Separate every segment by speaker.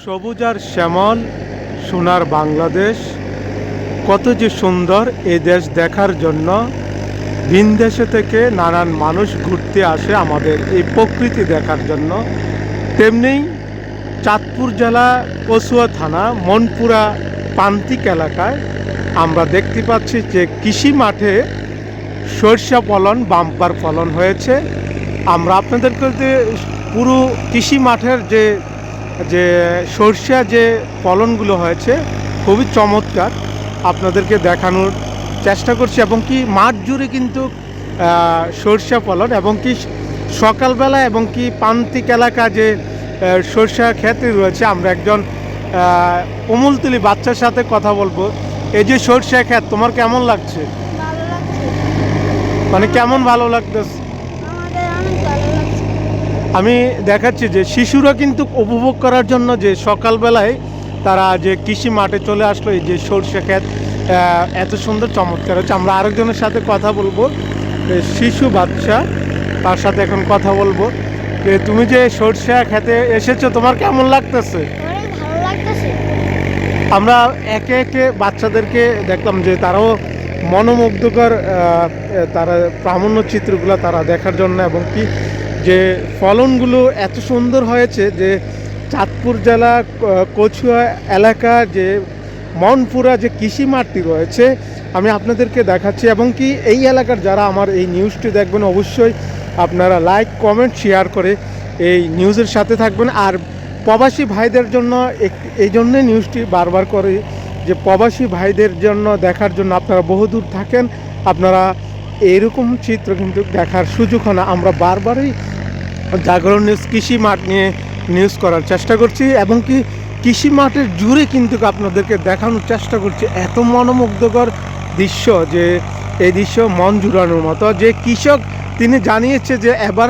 Speaker 1: সবুজ আর শ্যামল সোনার বাংলাদেশ, কত যে সুন্দর এই দেশ দেখার জন্য ভিন দেশে থেকে নানান মানুষ ঘুরতে আসে আমাদের এই প্রকৃতি দেখার জন্য। তেমনি চাঁদপুর জেলা কচুয়া থানা মনপুরা প্রান্তিক এলাকায় আমরা দেখতে পাচ্ছি যে কৃষি মাঠে সরিষা ফলন বাম্পার ফলন হয়েছে। আমরা আপনাদেরকে যে পুরো কৃষি মাঠের যে যে সরিষা যে ফলনগুলো হয়েছে খুবই চমৎকার আপনাদেরকে দেখানোর চেষ্টা করছি, এবং কি মাঠ জুড়ে কিন্তু সরিষা ফলন, এবং কি সকালবেলা এবং কি প্রান্তিক এলাকা যে সরিষা ক্ষেত্রে রয়েছে। আমরা একজন কোমলতুলি বাচ্চার সাথে কথা বলবো। এই যে সরিষা ক্ষেত তোমার কেমন লাগছে? মানে কেমন ভালো লাগতেছে? আমি দেখাচ্ছি যে শিশুরা কিন্তু উপভোগ করার জন্য যে সকালবেলায় তারা যে কৃষি মাঠে চলে আসলো, এই যে সরিষা ক্ষেত এত সুন্দর চমৎকার হচ্ছে। আমরা আরেকজনের সাথে কথা বলবো, শিশু বাচ্চা, তার সাথে এখন কথা বলবো। তুমি যে সরিষা খেতে এসেছো তোমার কেমন লাগতেছে? আমরা একে একে বাচ্চাদেরকে দেখলাম যে তারাও মনোমুগ্ধকর, তারা প্রামাণ্য চিত্রগুলো তারা দেখার জন্য, এবং কি যে ফলনগুলো এত সুন্দর হয়েছে যে চাঁদপুর জেলা কচুয়া এলাকা যে মনপুরা যে কৃষি মাঠটি রয়েছে আমি আপনাদেরকে দেখাচ্ছি। এবং কি এই এলাকার যারা আমার এই নিউজটি দেখবেন অবশ্যই আপনারা লাইক কমেন্ট শেয়ার করে এই নিউজের সাথে থাকবেন। আর প্রবাসী ভাইদের জন্য এই জন্যে নিউজটি বারবার করে যে প্রবাসী ভাইদের জন্য দেখার জন্য আপনারা বহুদূর থাকেন, আপনারা এইরকম চিত্র কিন্তু দেখার সুযোগ হয় না। আমরা বারবারই জাগরণ নিউজ কৃষি মাঠ নিয়ে নিউজ করার চেষ্টা করছি, এবং কি কৃষি মাঠের জুড়ে কিন্তু আপনাদেরকে দেখানোর চেষ্টা করছি। এত মনোমুগ্ধকর দৃশ্য যে এই দৃশ্য মন জুড়ানোর মতো। যে কৃষক তিনি জানিয়েছে যে এবার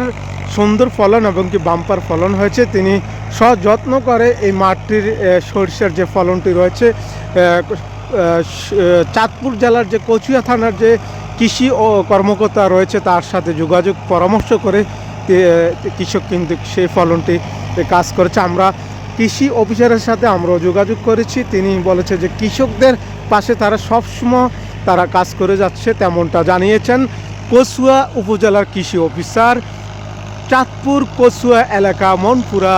Speaker 1: সুন্দর ফলন এবং কি বাম্পার ফলন হয়েছে। তিনি সযত্ন করে এই মাঠটির সরিষার যে ফলনটি রয়েছে চাঁদপুর জেলার যে কচুয়া থানার যে কৃষি ও কর্মকর্তা রয়েছে তার সাথে যোগাযোগ পরামর্শ করে কৃষক কিন্তু সেই ফলনটি কাজ করেছে। আমরা কৃষি অফিসারের সাথে আমরাও যোগাযোগ করেছি, তিনি বলেছে যে কৃষকদের পাশে তারা সবসময় তারা কাজ করে যাচ্ছে, তেমনটা জানিয়েছেন কচুয়া উপজেলার কৃষি অফিসার। চাঁদপুর কচুয়া এলাকা মনপুরা,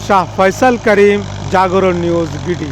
Speaker 1: শাহ ফয়সাল করিম, জাগরণ নিউজ বিডি।